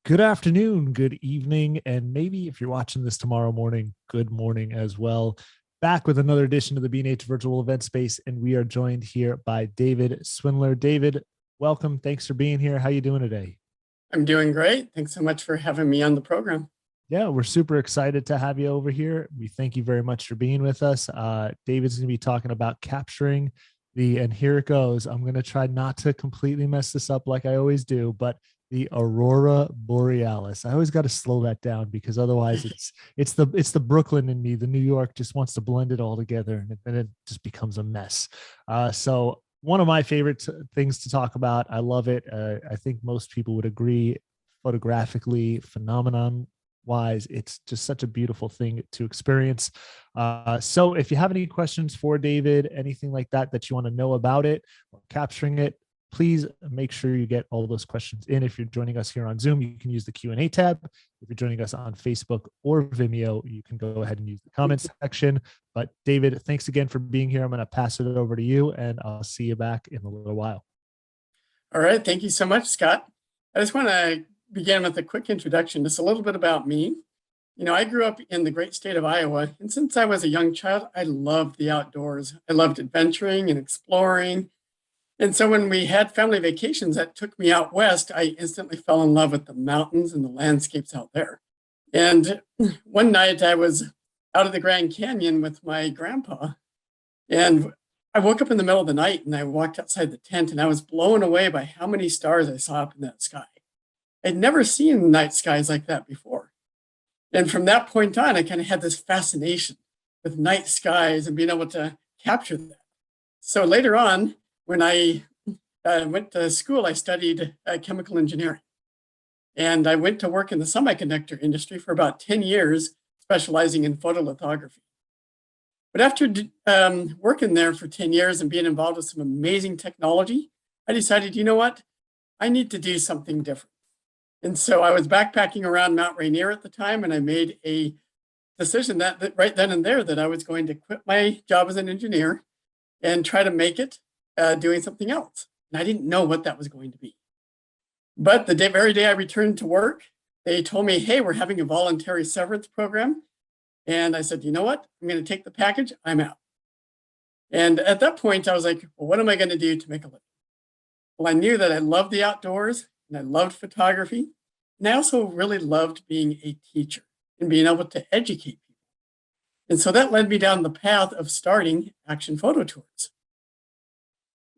Good afternoon, good evening, and maybe if you're watching this tomorrow morning, good morning as well. Back with another edition of the B&H Virtual Event Space, and we are joined here by David Swindler. David, welcome. Thanks for being here. How you doing today? I'm doing great. Thanks so much for having me on the program. Yeah, we're super excited to have you over here. We thank you very much for being with us. David's going to be talking about capturing and here it goes. I'm going to try not to completely mess this up like I always do, but the Aurora Borealis. I always got to slow that down because otherwise it's the Brooklyn in me. The New York just wants to blend it all together, and then it just becomes a mess. So one of my favorite things to talk about. I love it. I think most people would agree. Photographically, phenomenon wise, it's just such a beautiful thing to experience. So if you have any questions for David, anything like that you want to know about it or capturing it, please make sure you get all those questions in. If you're joining us here on Zoom, you can use the Q&A tab. If you're joining us on Facebook or Vimeo, you can go ahead and use the comments section. But David, thanks again for being here. I'm going to pass it over to you, and I'll see you back in a little while. All right. Thank you so much, Scott. I just want to begin with a quick introduction, just a little bit about me. I grew up in the great state of Iowa, and since I was a young child, I loved the outdoors. I loved adventuring and exploring. And so when we had family vacations that took me out west, I instantly fell in love with the mountains and the landscapes out there. And one night I was out of the Grand Canyon with my grandpa, and I woke up in the middle of the night and I walked outside the tent, and I was blown away by how many stars I saw up in that sky. I'd never seen night skies like that before. And from that point on, I kind of had this fascination with night skies and being able to capture that. So later on, when I went to school, I studied chemical engineering. And I went to work in the semiconductor industry for about 10 years, specializing in photolithography. But after working there for 10 years and being involved with some amazing technology, I decided, you know what? I need to do something different. And so I was backpacking around Mount Rainier at the time, and I made a decision that right then and there that I was going to quit my job as an engineer and try to make it doing something else. And I didn't know what that was going to be. But the very day I returned to work, they told me, hey, we're having a voluntary severance program. And I said, you know what? I'm going to take the package. I'm out. And at that point, I was like, well, what am I going to do to make a living? Well, I knew that I loved the outdoors and I loved photography. And I also really loved being a teacher and being able to educate people. And so that led me down the path of starting Action Photo Tours.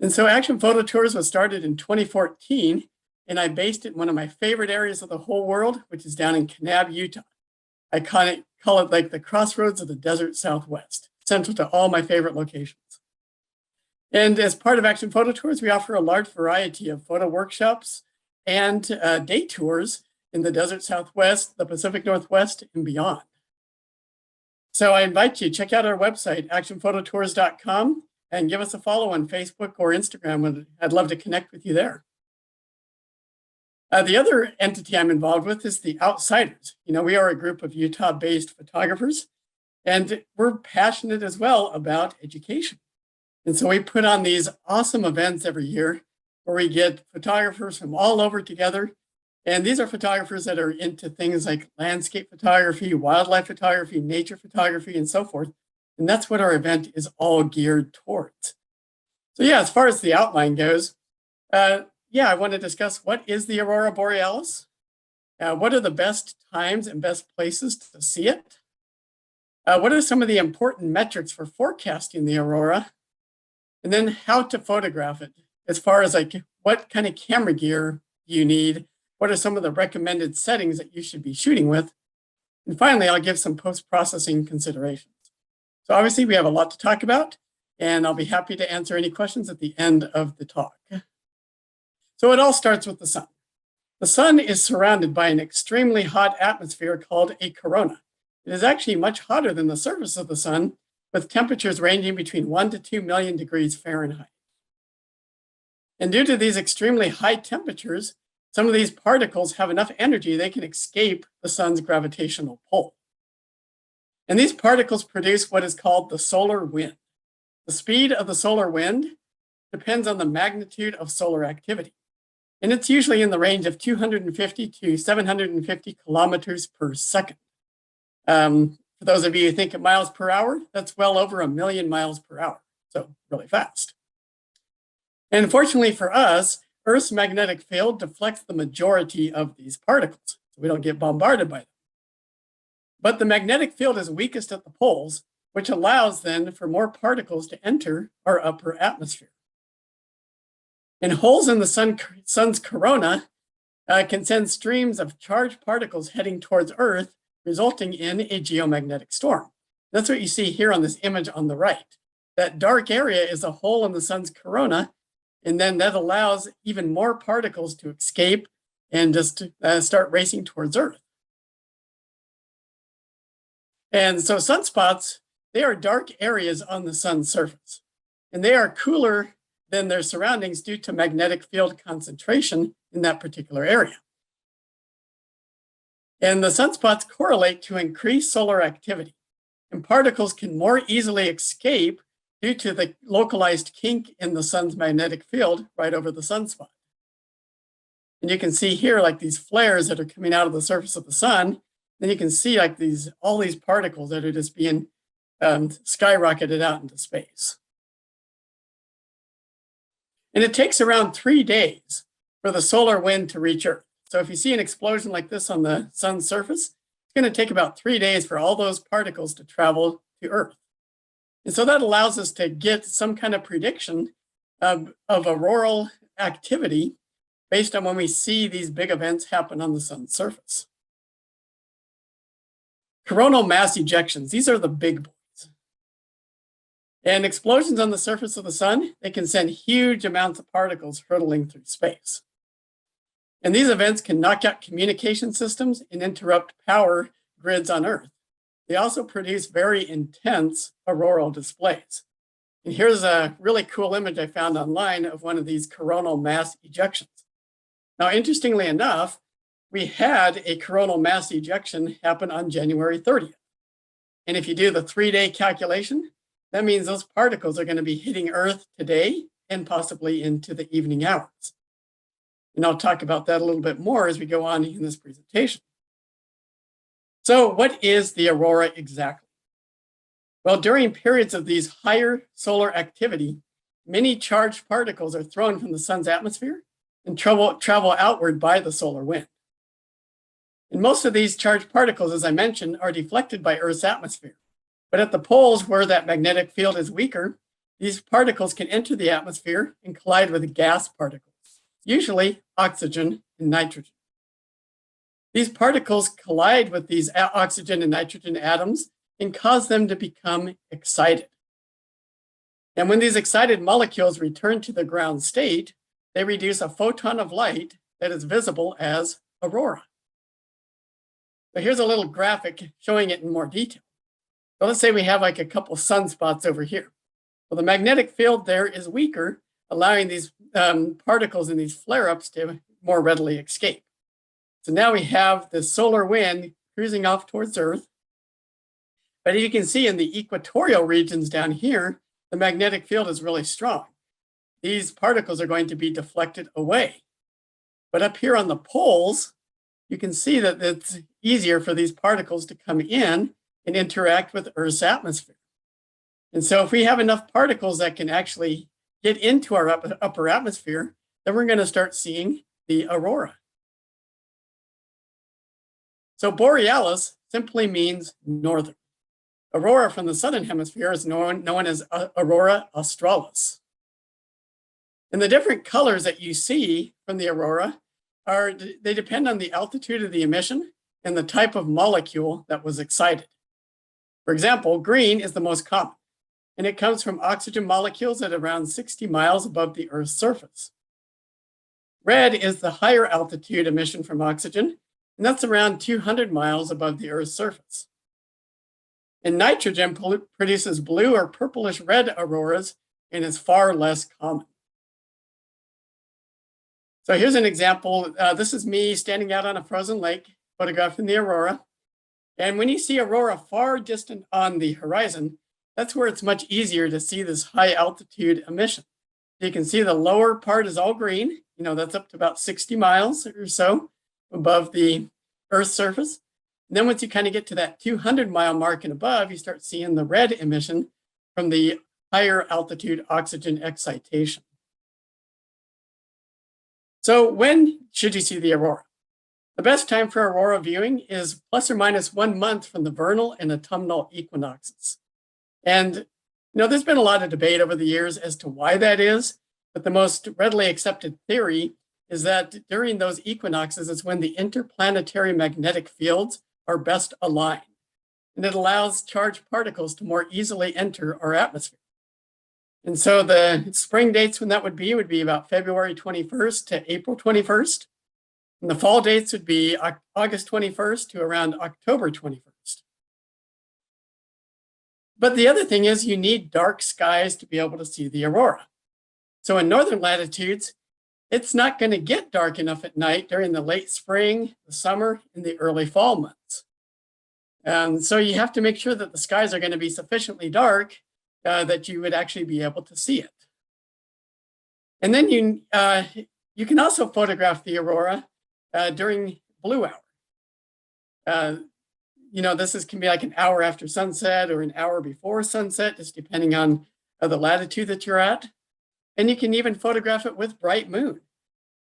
And so Action Photo Tours was started in 2014, and I based it in one of my favorite areas of the whole world, which is down in Kanab, Utah. I call it like the crossroads of the desert Southwest, central to all my favorite locations. And as part of Action Photo Tours, we offer a large variety of photo workshops and day tours in the desert Southwest, the Pacific Northwest, and beyond. So I invite you to check out our website, actionphototours.com, and give us a follow on Facebook or Instagram. I'd love to connect with you there. The other entity I'm involved with is the Outsiders. We are a group of Utah-based photographers, and we're passionate as well about education. And so we put on these awesome events every year where we get photographers from all over together. And these are photographers that are into things like landscape photography, wildlife photography, nature photography, and so forth. And that's what our event is all geared towards. So yeah, as far as the outline goes, I want to discuss what is the Aurora Borealis, what are the best times and best places to see it, what are some of the important metrics for forecasting the aurora, and then how to photograph it as far as like what kind of camera gear you need, what are some of the recommended settings that you should be shooting with, and finally, I'll give some post-processing considerations. So obviously, we have a lot to talk about, and I'll be happy to answer any questions at the end of the talk. So it all starts with the sun. The sun is surrounded by an extremely hot atmosphere called a corona. It is actually much hotter than the surface of the sun, with temperatures ranging between 1 to 2 million degrees Fahrenheit. And due to these extremely high temperatures, some of these particles have enough energy they can escape the sun's gravitational pull. And these particles produce what is called the solar wind. The speed of the solar wind depends on the magnitude of solar activity. And it's usually in the range of 250 to 750 kilometers per second. For those of you who think of miles per hour, that's well over 1 million miles per hour. So really fast. And fortunately for us, Earth's magnetic field deflects the majority of these particles. So we don't get bombarded by them. But the magnetic field is weakest at the poles, which allows then for more particles to enter our upper atmosphere. And holes in the sun's corona can send streams of charged particles heading towards Earth, resulting in a geomagnetic storm. That's what you see here on this image on the right. That dark area is a hole in the sun's corona, and then that allows even more particles to escape and just start racing towards Earth. And so sunspots, they are dark areas on the sun's surface, and they are cooler than their surroundings due to magnetic field concentration in that particular area. And the sunspots correlate to increased solar activity, and particles can more easily escape due to the localized kink in the sun's magnetic field right over the sunspot. And you can see here like these flares that are coming out of the surface of the sun. Then you can see like all these particles that are just being skyrocketed out into space. And it takes around 3 days for the solar wind to reach Earth. So if you see an explosion like this on the sun's surface, it's going to take about 3 days for all those particles to travel to Earth. And so that allows us to get some kind of prediction of auroral activity based on when we see these big events happen on the sun's surface. Coronal mass ejections, these are the big boys. And explosions on the surface of the sun, they can send huge amounts of particles hurtling through space. And these events can knock out communication systems and interrupt power grids on Earth. They also produce very intense auroral displays. And here's a really cool image I found online of one of these coronal mass ejections. Now, interestingly enough, we had a coronal mass ejection happen on January 30th. And if you do the 3-day calculation, that means those particles are going to be hitting Earth today and possibly into the evening hours. And I'll talk about that a little bit more as we go on in this presentation. So what is the aurora exactly? Well, during periods of these higher solar activity, many charged particles are thrown from the sun's atmosphere and travel outward by the solar wind. And most of these charged particles, as I mentioned, are deflected by Earth's atmosphere. But at the poles where that magnetic field is weaker, these particles can enter the atmosphere and collide with gas particles, usually oxygen and nitrogen. These particles collide with these oxygen and nitrogen atoms and cause them to become excited. And when these excited molecules return to the ground state, they produce a photon of light that is visible as aurora. So here's a little graphic showing it in more detail. So let's say we have like a couple sunspots over here. Well, the magnetic field there is weaker, allowing these particles and these flare-ups to more readily escape. So now we have the solar wind cruising off towards Earth. But as you can see in the equatorial regions down here, the magnetic field is really strong. These particles are going to be deflected away. But up here on the poles, you can see that it's easier for these particles to come in and interact with Earth's atmosphere. And so if we have enough particles that can actually get into our upper atmosphere, then we're going to start seeing the aurora. So borealis simply means northern. Aurora from the southern hemisphere is known as Aurora australis. And the different colors that you see from the aurora they depend on the altitude of the emission and the type of molecule that was excited. For example, green is the most common, and it comes from oxygen molecules at around 60 miles above the Earth's surface. Red is the higher altitude emission from oxygen, and that's around 200 miles above the Earth's surface. And nitrogen produces blue or purplish red auroras and is far less common. So here's an example. This is me standing out on a frozen lake, photographing the aurora. And when you see aurora far distant on the horizon, that's where it's much easier to see this high altitude emission. You can see the lower part is all green, that's up to about 60 miles or so above the Earth's surface. And then once you kind of get to that 200-mile mark and above, you start seeing the red emission from the higher altitude oxygen excitation. So when should you see the aurora? The best time for aurora viewing is plus or minus 1 month from the vernal and autumnal equinoxes. And there's been a lot of debate over the years as to why that is, but the most readily accepted theory is that during those equinoxes is when the interplanetary magnetic fields are best aligned, and it allows charged particles to more easily enter our atmosphere. And so the spring dates when that would be about February 21st to April 21st. And the fall dates would be August 21st to around October 21st. But the other thing is you need dark skies to be able to see the aurora. So in northern latitudes, it's not going to get dark enough at night during the late spring, the summer, and the early fall months. And so you have to make sure that the skies are going to be sufficiently dark that you would actually be able to see it. And then you can also photograph the aurora during blue hour. This can be like an hour after sunset or an hour before sunset, just depending on the latitude that you're at. And you can even photograph it with bright moon.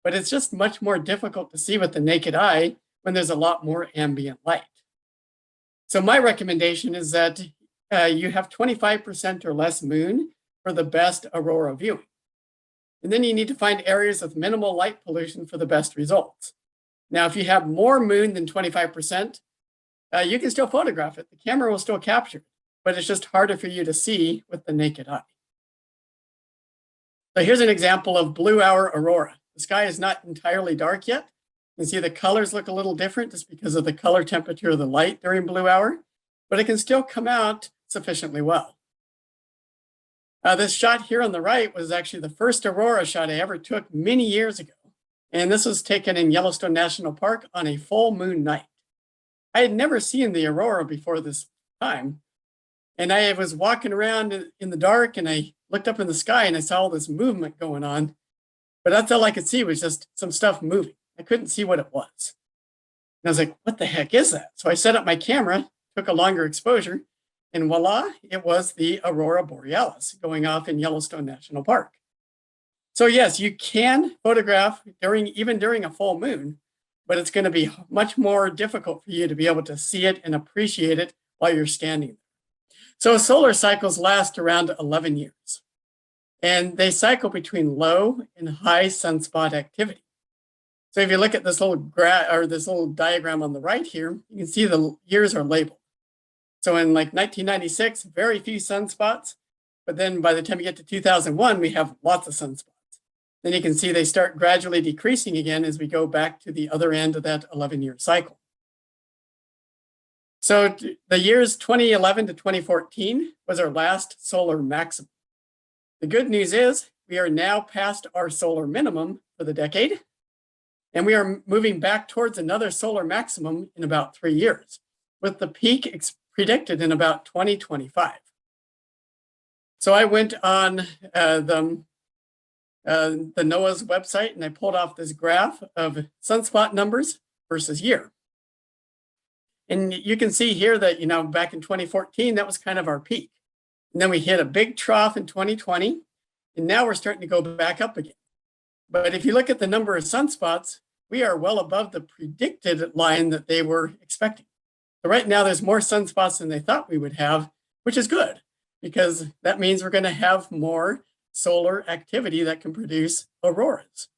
But it's just much more difficult to see with the naked eye when there's a lot more ambient light. So my recommendation is that you have 25% or less moon for the best aurora viewing. And then you need to find areas with minimal light pollution for the best results. Now, if you have more moon than 25%, you can still photograph it. The camera will still capture it, but it's just harder for you to see with the naked eye. So here's an example of blue hour aurora. The sky is not entirely dark yet. You can see the colors look a little different just because of the color temperature of the light during blue hour, but it can still come out sufficiently well. This shot here on the right was actually the first aurora shot I ever took many years ago. And this was taken in Yellowstone National Park on a full moon night. I had never seen the aurora before this time. And I was walking around in the dark and I looked up in the sky and I saw all this movement going on. But that's all I could see was just some stuff moving. I couldn't see what it was. And I was like, what the heck is that? So I set up my camera, took a longer exposure, and voila, it was the Aurora Borealis going off in Yellowstone National Park. So yes, you can photograph even during a full moon, but it's going to be much more difficult for you to be able to see it and appreciate it while you're standing there. So solar cycles last around 11 years, and they cycle between low and high sunspot activity. So if you look at this little diagram on the right here, you can see the years are labeled. So in like 1996, very few sunspots, but then by the time you get to 2001, we have lots of sunspots. Then you can see they start gradually decreasing again as we go back to the other end of that 11-year cycle. So the years 2011 to 2014 was our last solar maximum. The good news is we are now past our solar minimum for the decade, and we are moving back towards another solar maximum in about 3 years, with the peak predicted in about 2025. So I went on the NOAA's website and I pulled off this graph of sunspot numbers versus year. And you can see here that, back in 2014, that was kind of our peak. And then we hit a big trough in 2020, and now we're starting to go back up again. But if you look at the number of sunspots, we are well above the predicted line that they were expecting. So right now there's more sunspots than they thought we would have, which is good, because that means we're going to have more solar activity that can produce auroras.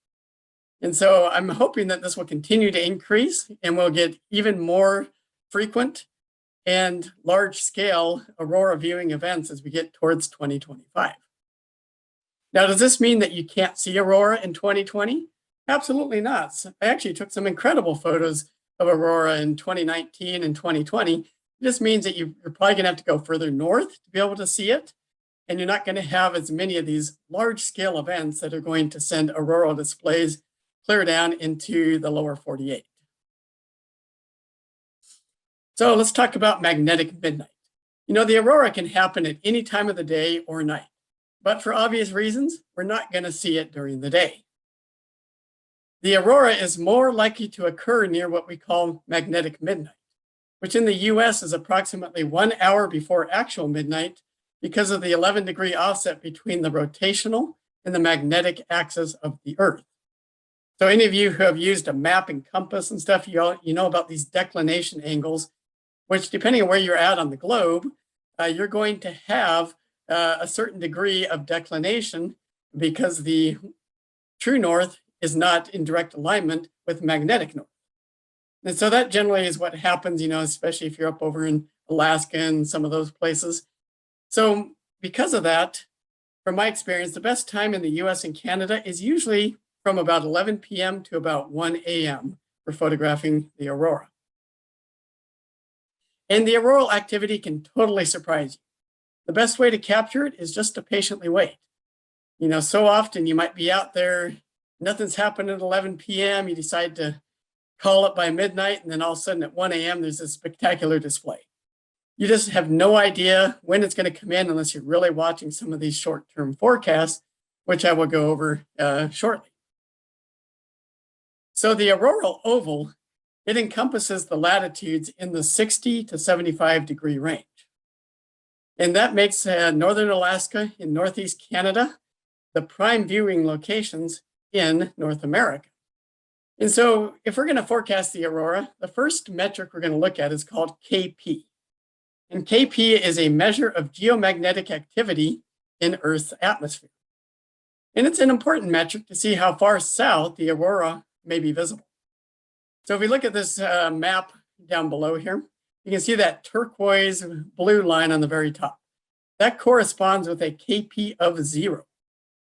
And so I'm hoping that this will continue to increase and we'll get even more frequent and large-scale aurora viewing events as we get towards 2025. Now, does this mean that you can't see aurora in 2020? Absolutely not. I actually took some incredible photos of aurora in 2019 and 2020. It just means that you're probably going to have to go further north to be able to see it, and you're not going to have as many of these large-scale events that are going to send auroral displays clear down into the lower 48. So let's talk about magnetic midnight. The aurora can happen at any time of the day or night, but for obvious reasons, we're not going to see it during the day. The aurora is more likely to occur near what we call magnetic midnight, which in the US is approximately 1 hour before actual midnight because of the 11-degree offset between the rotational and the magnetic axis of the Earth. So any of you who have used a map and compass and stuff, you know about these declination angles, which depending on where you're at on the globe, you're going to have a certain degree of declination because the true north is not in direct alignment with magnetic north. And so that generally is what happens, especially if you're up over in Alaska and some of those places. So because of that, from my experience, the best time in the US and Canada is usually from about 11 p.m. to about 1 a.m. for photographing the aurora. And the auroral activity can totally surprise you. The best way to capture it is just to patiently wait. So often you might be out there, nothing's happened at 11 p.m. You decide to call it by midnight, and then all of a sudden at 1 a.m. there's a spectacular display. You just have no idea when it's going to come in unless you're really watching some of these short-term forecasts, which I will go over shortly. So the auroral oval, it encompasses the latitudes in the 60 to 75 degree range. And that makes northern Alaska and northeast Canada the prime viewing locations in North America. And so if we're going to forecast the aurora, the first metric we're going to look at is called KP. And KP is a measure of geomagnetic activity in Earth's atmosphere. And it's an important metric to see how far south the aurora may be visible. So if we look at this map down below here, you can see that turquoise blue line on the very top. That corresponds with a KP of 0.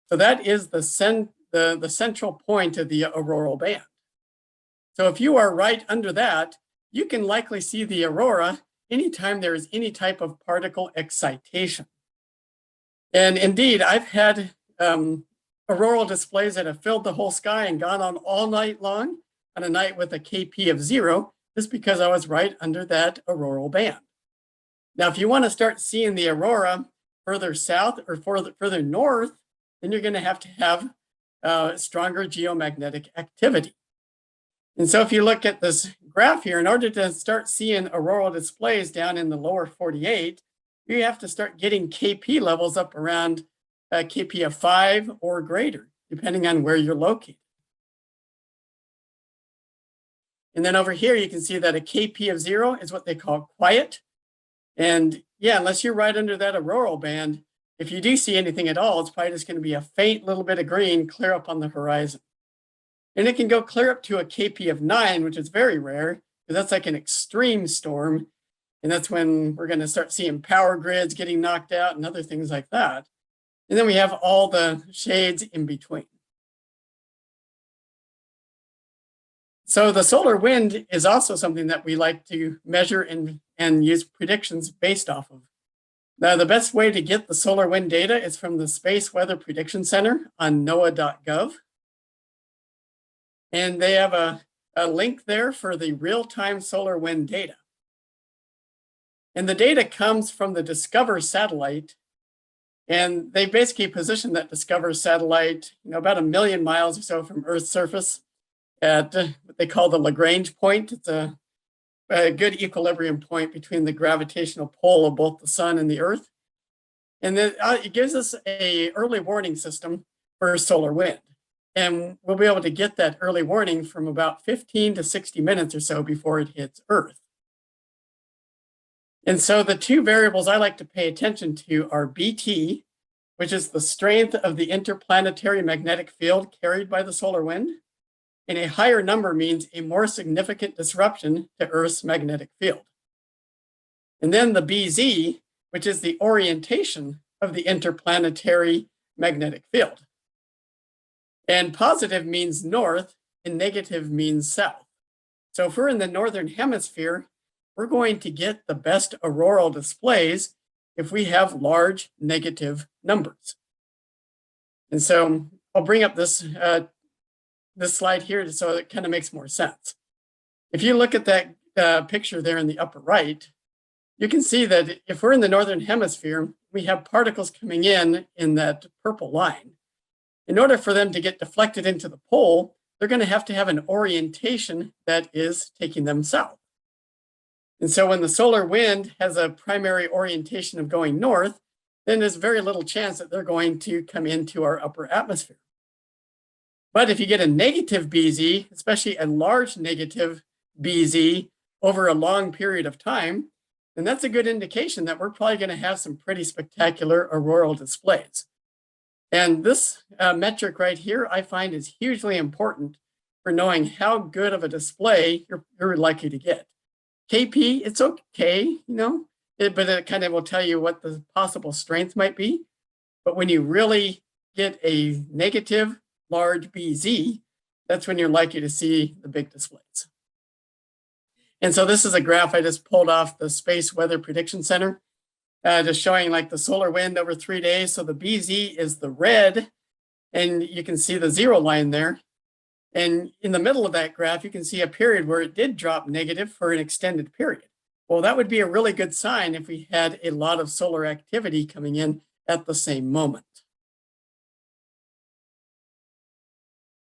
So that is the central point of the auroral band. So if you are right under that, you can likely see the aurora anytime there is any type of particle excitation. And indeed, I've had auroral displays that have filled the whole sky and gone on all night long on a night with a KP of 0, just because I was right under that auroral band. Now, if you want to start seeing the aurora further south or further north, then you're going to have stronger geomagnetic activity. And so if you look at this graph here, in order to start seeing auroral displays down in the lower 48, you have to start getting KP levels up around KP of 5 or greater, depending on where you're located. And then over here, you can see that a KP of 0 is what they call quiet. And yeah, unless you're right under that auroral band, if you do see anything at all, it's probably just going to be a faint little bit of green clear up on the horizon. And it can go clear up to a KP of 9, which is very rare, because that's like an extreme storm. And that's when we're going to start seeing power grids getting knocked out and other things like that. And then we have all the shades in between. So the solar wind is also something that we like to measure and use predictions based off of. Now, the best way to get the solar wind data is from the Space Weather Prediction Center on NOAA.gov. And they have a link there for the real-time solar wind data. And the data comes from the Discover satellite. And they basically positioned that Discover satellite, about 1 million miles or so from Earth's surface at what they call the Lagrange point. It's a good equilibrium point between the gravitational pull of both the sun and the Earth. And then it gives us an early warning system for solar wind. And we'll be able to get that early warning from about 15 to 60 minutes or so before it hits Earth. And so the two variables I like to pay attention to are BT, which is the strength of the interplanetary magnetic field carried by the solar wind. And a higher number means a more significant disruption to Earth's magnetic field. And then the BZ, which is the orientation of the interplanetary magnetic field. And positive means north and negative means south. So if we're in the northern hemisphere, we're going to get the best auroral displays if we have large negative numbers. And so I'll bring up this slide here so it kind of makes more sense. If you look at that picture there in the upper right, you can see that if we're in the northern hemisphere, we have particles coming in that purple line. In order for them to get deflected into the pole, they're going to have an orientation that is taking them south. And so when the solar wind has a primary orientation of going north, then there's very little chance that they're going to come into our upper atmosphere. But if you get a negative BZ, especially a large negative BZ over a long period of time, then that's a good indication that we're probably going to have some pretty spectacular auroral displays. And this metric right here, I find is hugely important for knowing how good of a display you're likely to get. KP, it's okay, but it kind of will tell you what the possible strength might be. But when you really get a negative large BZ, that's when you're likely to see the big displays. And so this is a graph I just pulled off the Space Weather Prediction Center, just showing like the solar wind over 3 days. So the BZ is the red, and you can see the zero line there. And in the middle of that graph, you can see a period where it did drop negative for an extended period. Well, that would be a really good sign if we had a lot of solar activity coming in at the same moment.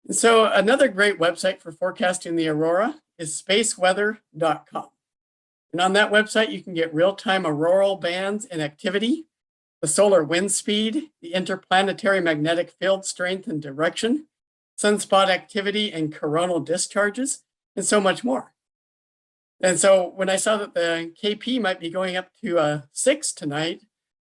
And so another great website for forecasting the aurora is spaceweather.com. And on that website, you can get real-time auroral bands and activity, the solar wind speed, the interplanetary magnetic field strength and direction, sunspot activity and coronal discharges, and so much more. And so when I saw that the KP might be going up to 6 tonight,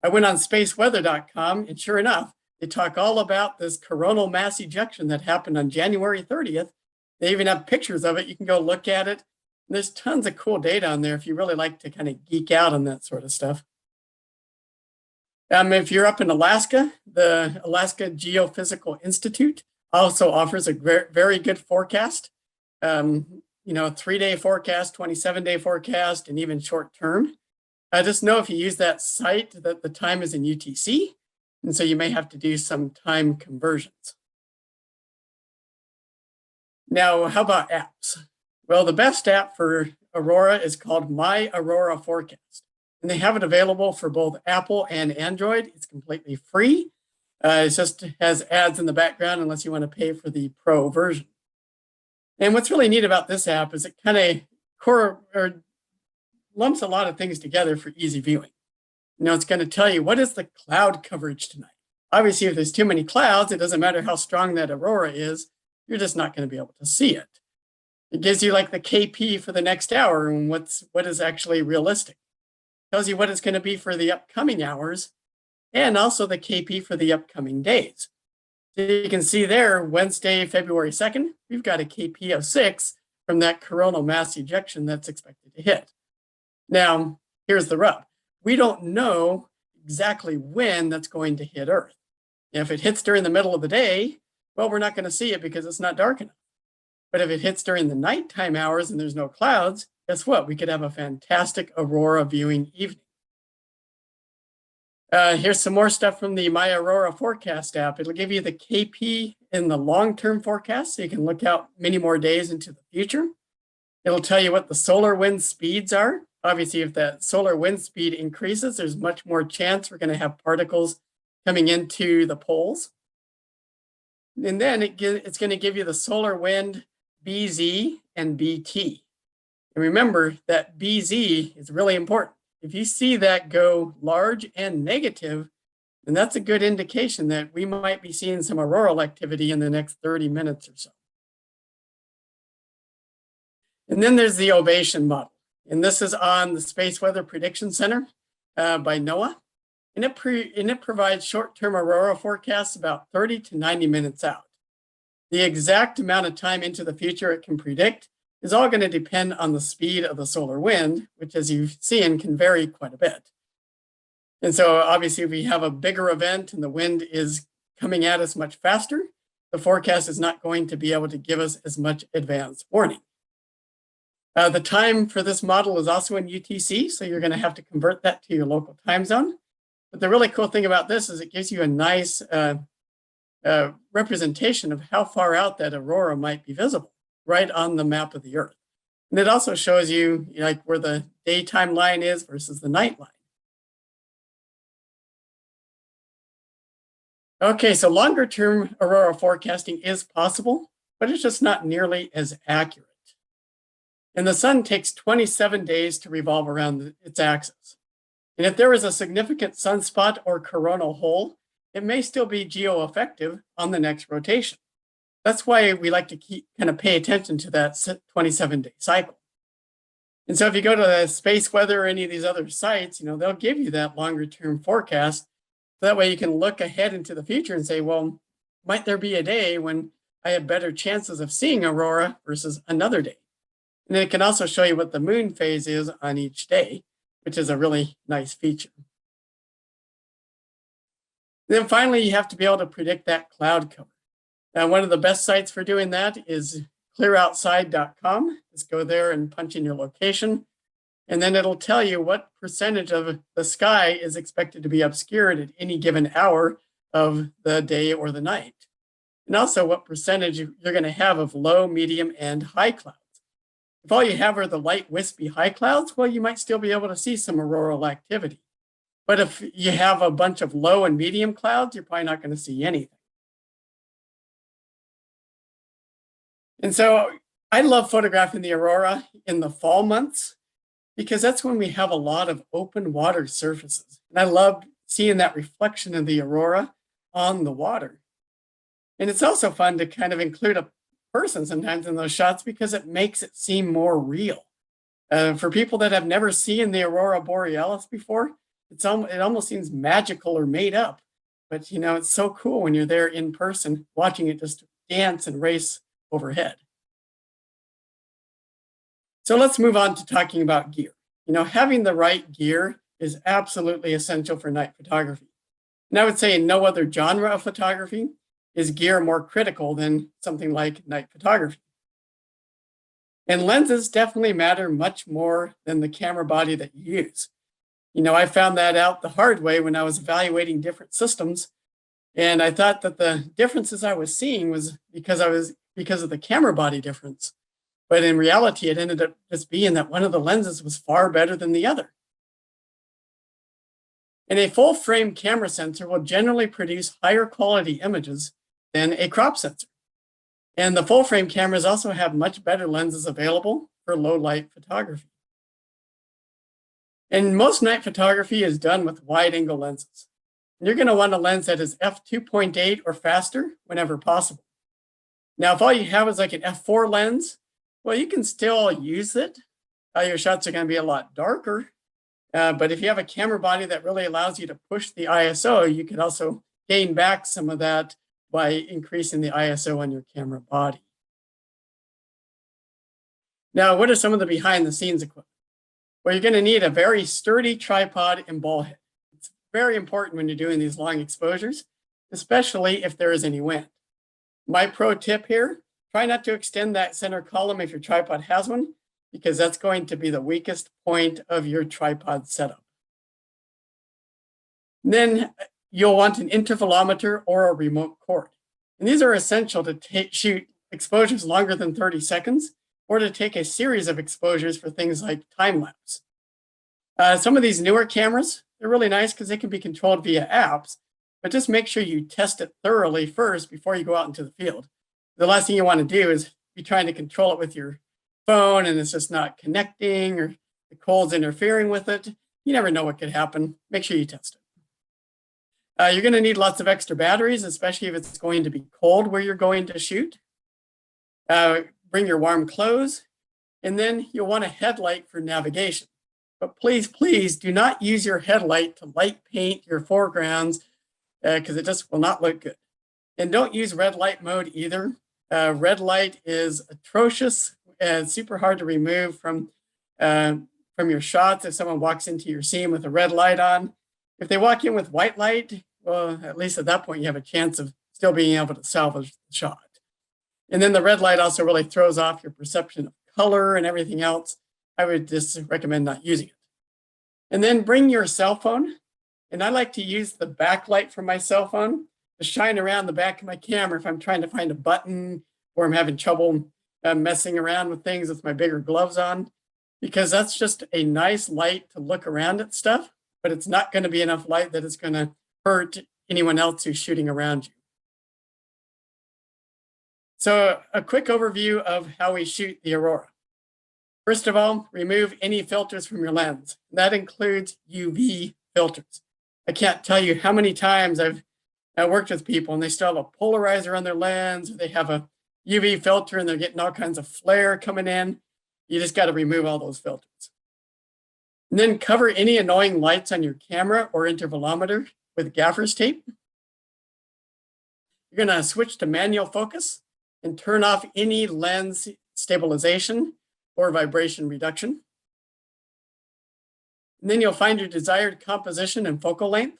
I went on spaceweather.com, and sure enough, they talk all about this coronal mass ejection that happened on January 30th. They even have pictures of it. You can go look at it. And there's tons of cool data on there if you really like to kind of geek out on that sort of stuff. If you're up in Alaska, the Alaska Geophysical Institute also offers a very good forecast. 3-day forecast, 27-day forecast, and even short term. Just know if you use that site that the time is in UTC, and so you may have to do some time conversions. Now, how about apps? Well, the best app for Aurora is called My Aurora Forecast, and they have it available for both Apple and Android. It's completely free. It just has ads in the background unless you want to pay for the pro version. And what's really neat about this app is it kind of lumps a lot of things together for easy viewing. It's going to tell you what is the cloud coverage tonight. Obviously, if there's too many clouds, it doesn't matter how strong that aurora is, you're just not going to be able to see it. It gives you like the KP for the next hour and what is actually realistic. It tells you what it's going to be for the upcoming hours and also the KP for the upcoming days. So you can see there, Wednesday, February 2nd, we've got a KP of 6 from that coronal mass ejection that's expected to hit. Now, here's the rub. We don't know exactly when that's going to hit Earth. If it hits during the middle of the day, well, we're not going to see it because it's not dark enough. But if it hits during the nighttime hours and there's no clouds, guess what? We could have a fantastic aurora viewing evening. Here's some more stuff from the My Aurora Forecast app. It'll give you the KP in the long-term forecast, so you can look out many more days into the future. It'll tell you what the solar wind speeds are. Obviously, if that solar wind speed increases, there's much more chance we're going to have particles coming into the poles. And then it's going to give you the solar wind BZ and BT. And remember that BZ is really important. If you see that go large and negative, then that's a good indication that we might be seeing some auroral activity in the next 30 minutes or so. And then there's the ovation model. And this is on the Space Weather Prediction Center by NOAA. And it provides short-term aurora forecasts about 30 to 90 minutes out. The exact amount of time into the future it can predict is all going to depend on the speed of the solar wind, which, as you've seen, can vary quite a bit. And so obviously, if we have a bigger event and the wind is coming at us much faster, the forecast is not going to be able to give us as much advance warning. The time for this model is also in UTC, so you're going to have to convert that to your local time zone. But the really cool thing about this is it gives you a nice representation of how far out that aurora might be visible right on the map of the Earth. And it also shows you, like where the daytime line is versus the night line. Okay, so longer term aurora forecasting is possible. but it's just not nearly as accurate. And the sun takes 27 days to revolve around its axis. And if there is a significant sunspot or coronal hole, it may still be geo-effective on the next rotation. That's why we like to kind of pay attention to that 27-day cycle. And so if you go to Space Weather or any of these other sites, they'll give you that longer term forecast. So that way you can look ahead into the future and say, well, might there be a day when I have better chances of seeing aurora versus another day? And it can also show you what the moon phase is on each day, which is a really nice feature. Then finally, you have to be able to predict that cloud cover. Now, one of the best sites for doing that is clearoutside.com. Just go there and punch in your location, and then it'll tell you what percentage of the sky is expected to be obscured at any given hour of the day or the night. And also what percentage you're going to have of low, medium, and high clouds. If all you have are the light, wispy high clouds, well, you might still be able to see some auroral activity. But if you have a bunch of low and medium clouds, you're probably not going to see anything. And so I love photographing the aurora in the fall months because that's when we have a lot of open water surfaces. And I love seeing that reflection of the aurora on the water. And it's also fun to kind of include a person sometimes in those shots because it makes it seem more real. For people that have never seen the Aurora Borealis before, it almost seems magical or made up. But, it's so cool when you're there in person, watching it just dance and race overhead. So let's move on to talking about gear. Having the right gear is absolutely essential for night photography. And I would say in no other genre of photography is gear more critical than something like night photography. And lenses definitely matter much more than the camera body that you use. I found that out the hard way when I was evaluating different systems. And I thought that the differences I was seeing was because of the camera body difference. But in reality, it ended up just being that one of the lenses was far better than the other. And a full frame camera sensor will generally produce higher quality images than a crop sensor. And the full frame cameras also have much better lenses available for low light photography. And most night photography is done with wide angle lenses. And you're going to want a lens that is f2.8 or faster whenever possible. Now, if all you have is like an f4 lens, well, you can still use it. Your shots are going to be a lot darker. But if you have a camera body that really allows you to push the ISO, you can also gain back some of that by increasing the ISO on your camera body. Now, what are some of the behind the scenes equipment? Well, you're going to need a very sturdy tripod and ball head. It's very important when you're doing these long exposures, especially if there is any wind. My pro tip here, try not to extend that center column if your tripod has one, because that's going to be the weakest point of your tripod setup. Then you'll want an intervalometer or a remote cord. And these are essential to shoot exposures longer than 30 seconds or to take a series of exposures for things like time lapse. Some of these newer cameras, they're really nice because they can be controlled via apps, but just make sure you test it thoroughly first before you go out into the field. The last thing you want to do is be trying to control it with your phone and it's just not connecting or the cold's interfering with it. You never know what could happen. Make sure you test it. You're going to need lots of extra batteries, especially if it's going to be cold where you're going to shoot. Bring your warm clothes, and then you'll want a headlight for navigation. But please, please do not use your headlight to light paint your foregrounds because it just will not look good. And don't use red light mode either. Red light is atrocious and super hard to remove from your shots if someone walks into your scene with a red light on. If they walk in with white light, well, at least at that point, you have a chance of still being able to salvage the shot. And then the red light also really throws off your perception of color and everything else. I would just recommend not using it. And then bring your cell phone. And I like to use the backlight from my cell phone to shine around the back of my camera if I'm trying to find a button or I'm having trouble messing around with things with my bigger gloves on, because that's just a nice light to look around at stuff, but it's not going to be enough light that it's going to hurt anyone else who's shooting around you. So a quick overview of how we shoot the Aurora. First of all, remove any filters from your lens. That includes UV filters. I can't tell you how many times I've worked with people and they still have a polarizer on their lens, or they have a UV filter and they're getting all kinds of flare coming in. You just got to remove all those filters. And then cover any annoying lights on your camera or intervalometer with gaffer's tape. You're going to switch to manual focus and turn off any lens stabilization or vibration reduction. And then you'll find your desired composition and focal length.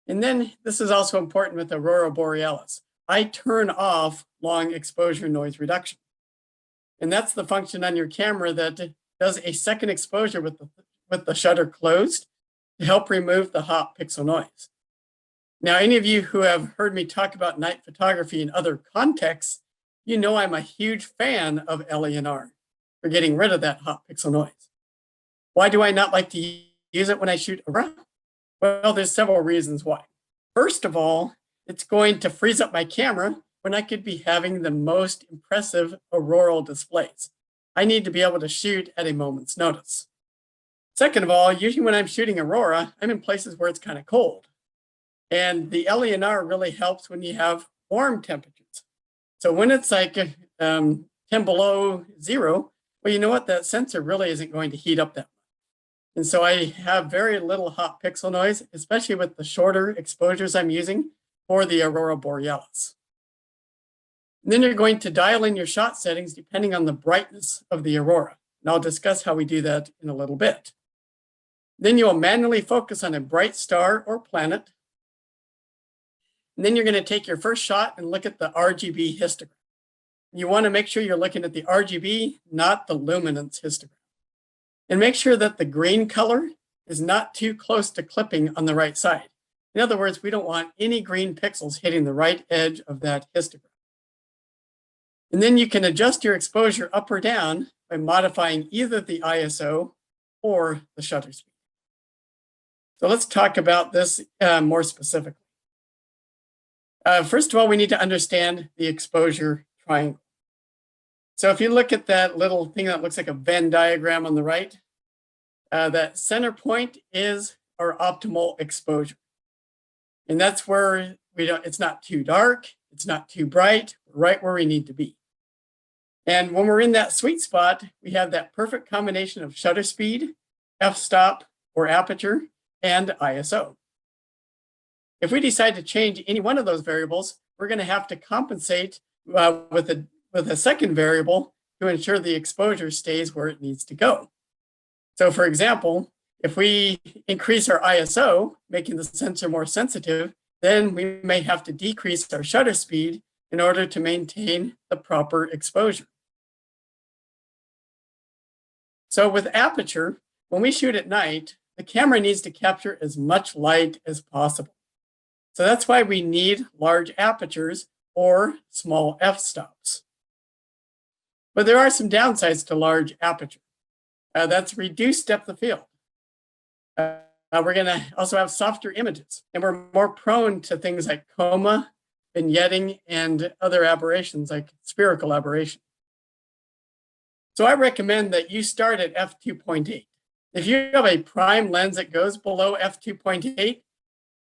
And then this is also important with Aurora Borealis. I turn off long exposure noise reduction. And that's the function on your camera that does a second exposure with the shutter closed to help remove the hot pixel noise. Now, any of you who have heard me talk about night photography in other contexts, you know I'm a huge fan of LENR for getting rid of that hot pixel noise. Why do I not like to use it when I shoot Aurora? Well, there's several reasons why. First of all, it's going to freeze up my camera when I could be having the most impressive auroral displays. I need to be able to shoot at a moment's notice. Second of all, usually when I'm shooting Aurora, I'm in places where it's kind of cold. And the LENR really helps when you have warm temperatures. So when it's like 10 below zero, well, you know what? That sensor really isn't going to heat up that much. And so I have very little hot pixel noise, especially with the shorter exposures I'm using for the Aurora Borealis. And then you're going to dial in your shot settings depending on the brightness of the Aurora. And I'll discuss how we do that in a little bit. Then you'll manually focus on a bright star or planet. And then you're going to take your first shot and look at the RGB histogram. You want to make sure you're looking at the RGB, not the luminance histogram. And make sure that the green color is not too close to clipping on the right side. In other words, we don't want any green pixels hitting the right edge of that histogram. And then you can adjust your exposure up or down by modifying either the ISO or the shutter speed. So let's talk about this more specifically. First of all, we need to understand the exposure triangle. So if you look at that little thing that looks like a Venn diagram on the right, that center point is our optimal exposure. And that's where it's not too dark, it's not too bright, right where we need to be. And when we're in that sweet spot, we have that perfect combination of shutter speed, f-stop or aperture, and ISO. If we decide to change any one of those variables, we're going to have to compensate with a second variable to ensure the exposure stays where it needs to go. So for example, if we increase our ISO, making the sensor more sensitive, then we may have to decrease our shutter speed in order to maintain the proper exposure. So with aperture, when we shoot at night, the camera needs to capture as much light as possible. So that's why we need large apertures or small f-stops. But there are some downsides to large aperture. That's reduced depth of field. We're going to also have softer images, and we're more prone to things like coma, vignetting, and other aberrations like spherical aberration. So I recommend that you start at f2.8. If you have a prime lens that goes below f2.8,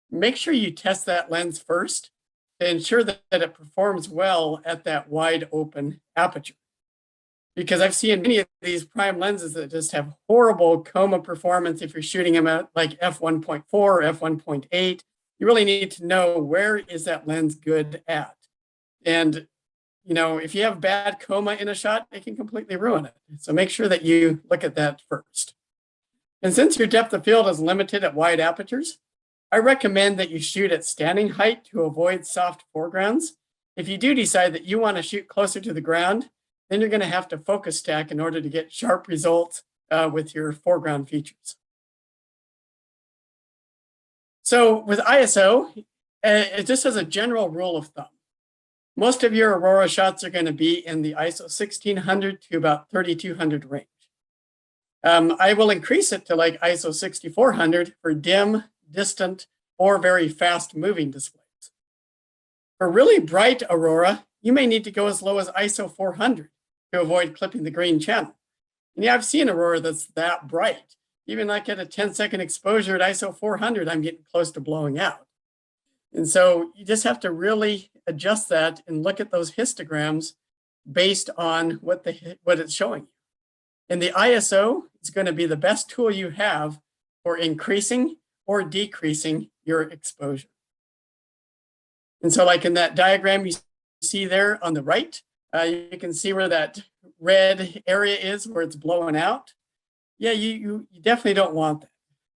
make sure you test that lens first to ensure that it performs well at that wide open aperture. Because I've seen many of these prime lenses that just have horrible coma performance if you're shooting them at like f1.4 or f1.8. You really need to know where is that lens good at. And if you have bad coma in a shot, it can completely ruin it. So make sure that you look at that first. And since your depth of field is limited at wide apertures, I recommend that you shoot at standing height to avoid soft foregrounds. If you do decide that you want to shoot closer to the ground, then you're going to have to focus stack in order to get sharp results with your foreground features. So with ISO, just as a general rule of thumb, most of your Aurora shots are going to be in the ISO 1600 to about 3200 range. I will increase it to like ISO 6400 for dim, distant, or very fast moving displays. For really bright Aurora, you may need to go as low as ISO 400 to avoid clipping the green channel. And yeah, I've seen aurora that's that bright. Even like at a 10-second exposure at ISO 400, I'm getting close to blowing out. And so you just have to really adjust that and look at those histograms based on what it's showing you. And the ISO is going to be the best tool you have for increasing or decreasing your exposure. And so like in that diagram you see there on the right, you can see where that red area is where it's blowing out. Yeah, you definitely don't want that.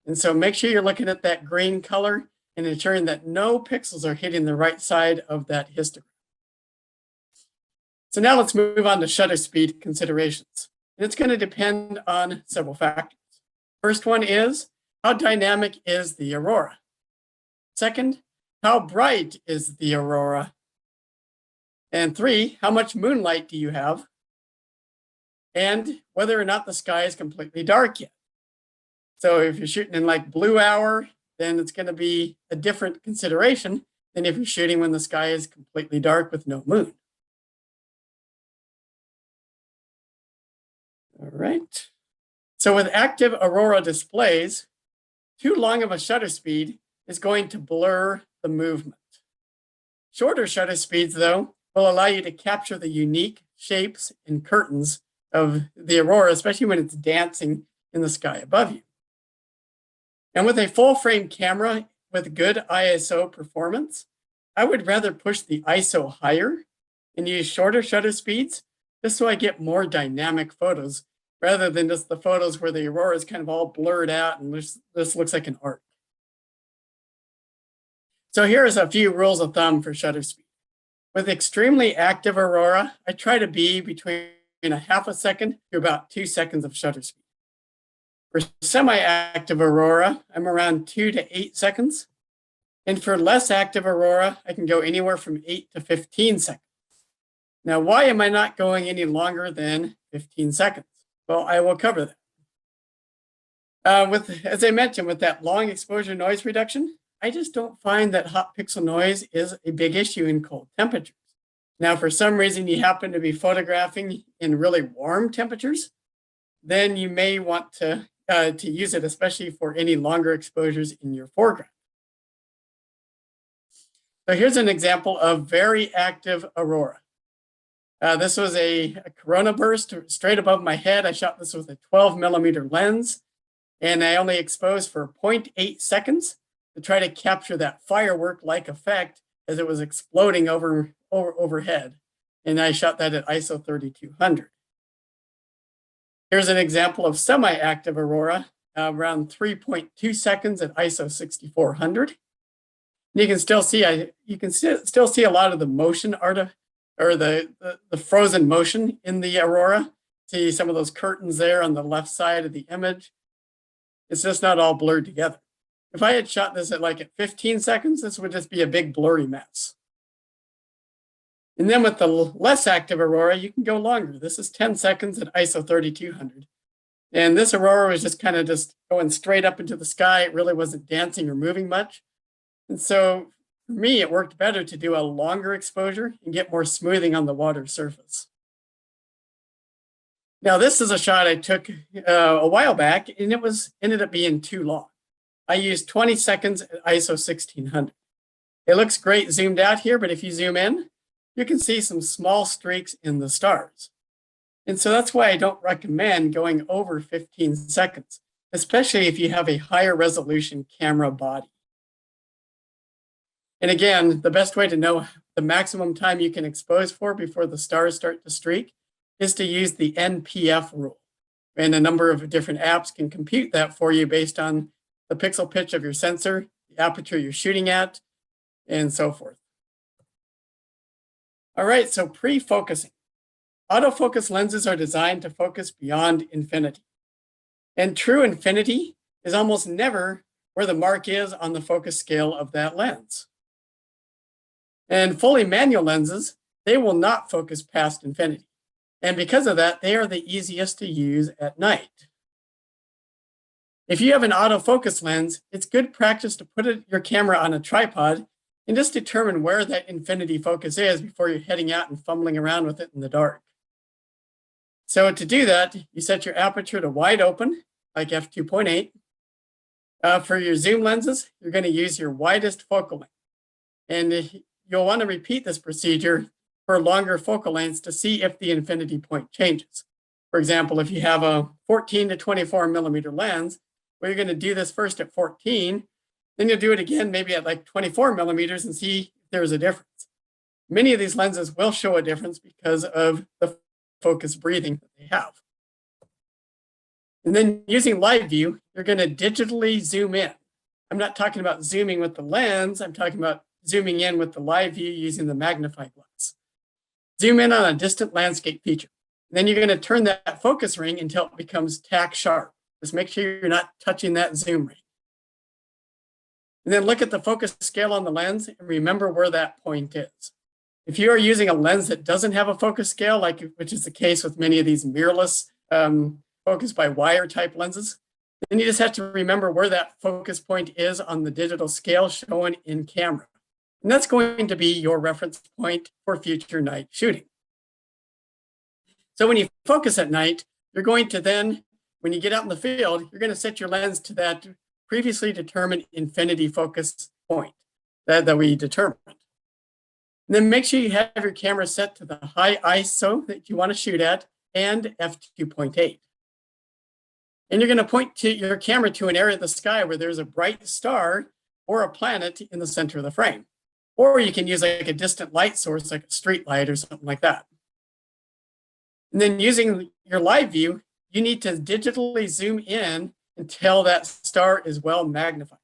And so make sure you're looking at that green color and ensuring that no pixels are hitting the right side of that histogram. So now let's move on to shutter speed considerations. And it's going to depend on several factors. First one is, how dynamic is the aurora? Second, how bright is the aurora? And 3, how much moonlight do you have? And whether or not the sky is completely dark yet. So if you're shooting in like blue hour, then it's going to be a different consideration than if you're shooting when the sky is completely dark with no moon. All right. So with active aurora displays, too long of a shutter speed is going to blur the movement. Shorter shutter speeds, though, will allow you to capture the unique shapes and curtains of the aurora, especially when it's dancing in the sky above you. And with a full frame camera with good ISO performance, I would rather push the ISO higher and use shorter shutter speeds just so I get more dynamic photos rather than just the photos where the aurora is kind of all blurred out and this looks like an arc. So here's a few rules of thumb for shutter speed. With extremely active aurora, I try to be between a half a second to about 2 seconds of shutter speed. For semi-active aurora, I'm around 2 to 8 seconds. And for less active aurora, I can go anywhere from 8 to 15 seconds. Now, why am I not going any longer than 15 seconds? Well, I will cover that. As I mentioned, with that long exposure noise reduction, I just don't find that hot pixel noise is a big issue in cold temperatures. Now, for some reason you happen to be photographing in really warm temperatures, then you may want to use it, especially for any longer exposures in your foreground. So here's an example of very active aurora. This was a corona burst straight above my head. I shot this with a 12mm lens, and I only exposed for 0.8 seconds to try to capture that firework-like effect as it was exploding overhead. And I shot that at ISO 3200. Here's an example of semi-active aurora, around 3.2 seconds at ISO 6400. And you can still see a lot of the motion the frozen motion in the aurora. See some of those curtains there on the left side of the image. It's just not all blurred together. If I had shot this at 15 seconds, this would just be a big blurry mess. And then with the less active aurora, you can go longer. This is 10 seconds at ISO 3200. And this aurora was just kind of just going straight up into the sky. It really wasn't dancing or moving much. And so for me, it worked better to do a longer exposure and get more smoothing on the water surface. Now, this is a shot I took a while back, and it ended up being too long. I used 20 seconds at ISO 1600. It looks great zoomed out here, but if you zoom in, you can see some small streaks in the stars. And so that's why I don't recommend going over 15 seconds, especially if you have a higher resolution camera body. And again, the best way to know the maximum time you can expose for before the stars start to streak is to use the NPF rule. And a number of different apps can compute that for you based on the pixel pitch of your sensor, the aperture you're shooting at, and so forth. All right, so pre-focusing. Autofocus lenses are designed to focus beyond infinity. And true infinity is almost never where the mark is on the focus scale of that lens. And fully manual lenses, they will not focus past infinity. And because of that, they are the easiest to use at night. If you have an autofocus lens, it's good practice to put your camera on a tripod and just determine where that infinity focus is before you're heading out and fumbling around with it in the dark. So to do that, you set your aperture to wide open, like f2.8. For your zoom lenses, you're going to use your widest focal length. And you'll want to repeat this procedure for longer focal lengths to see if the infinity point changes. For example, if you have a 14 to 24 millimeter lens, well, you're going to do this first at 14, then you'll do it again maybe at like 24 millimeters and see if there's a difference. Many of these lenses will show a difference because of the focus breathing that they have. And then using live view, you're going to digitally zoom in. I'm not talking about zooming with the lens. I'm talking about zooming in with the live view using the magnifying glass. Zoom in on a distant landscape feature. And then you're going to turn that focus ring until it becomes tack sharp. Just make sure you're not touching that zoom ring. And then look at the focus scale on the lens and remember where that point is. If you are using a lens that doesn't have a focus scale, which is the case with many of these mirrorless focus by wire type lenses, then you just have to remember where that focus point is on the digital scale shown in camera. And that's going to be your reference point for future night shooting. So when you focus at night, you're going to then, when you get out in the field, you're going to set your lens to that previously determined infinity focus point that we determined. And then make sure you have your camera set to the high ISO that you want to shoot at and f2.8. And you're going to point to your camera to an area of the sky where there's a bright star or a planet in the center of the frame. Or you can use like a distant light source, like a street light or something like that. And then using your live view, you need to digitally zoom in until that star is well magnified.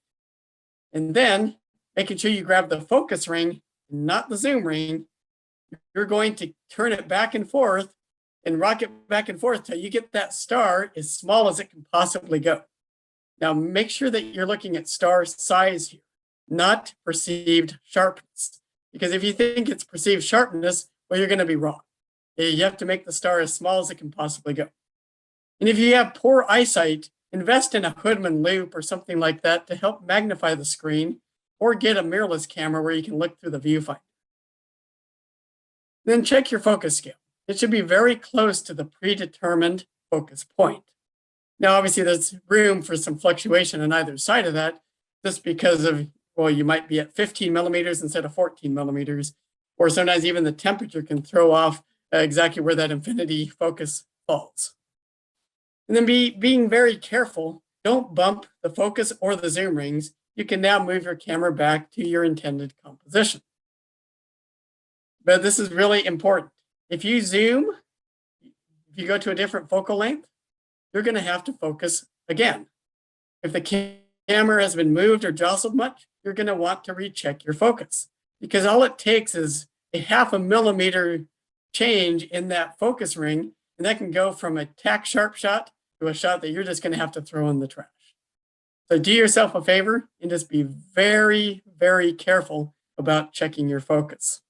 And then making sure you grab the focus ring, not the zoom ring, you're going to turn it back and forth and rock it back and forth till you get that star as small as it can possibly go. Now make sure that you're looking at star size here, not perceived sharpness. Because if you think it's perceived sharpness, well, you're going to be wrong. You have to make the star as small as it can possibly go. And if you have poor eyesight, invest in a Hoodman loupe or something like that to help magnify the screen, or get a mirrorless camera where you can look through the viewfinder. Then check your focus scale. It should be very close to the predetermined focus point. Now, obviously, there's room for some fluctuation on either side of that, just because of, well, you might be at 15 millimeters instead of 14 millimeters, or sometimes even the temperature can throw off exactly where that infinity focus falls. And then being very careful, don't bump the focus or the zoom rings. You can now move your camera back to your intended composition. But this is really important. If you zoom, if you go to a different focal length, you're going to have to focus again. If the camera has been moved or jostled much, you're going to want to recheck your focus, because all it takes is a 0.5 millimeter change in that focus ring, and that can go from a tack sharp shot to a shot that you're just going to have to throw in the trash. So do yourself a favor and just be very, very careful about checking your focus.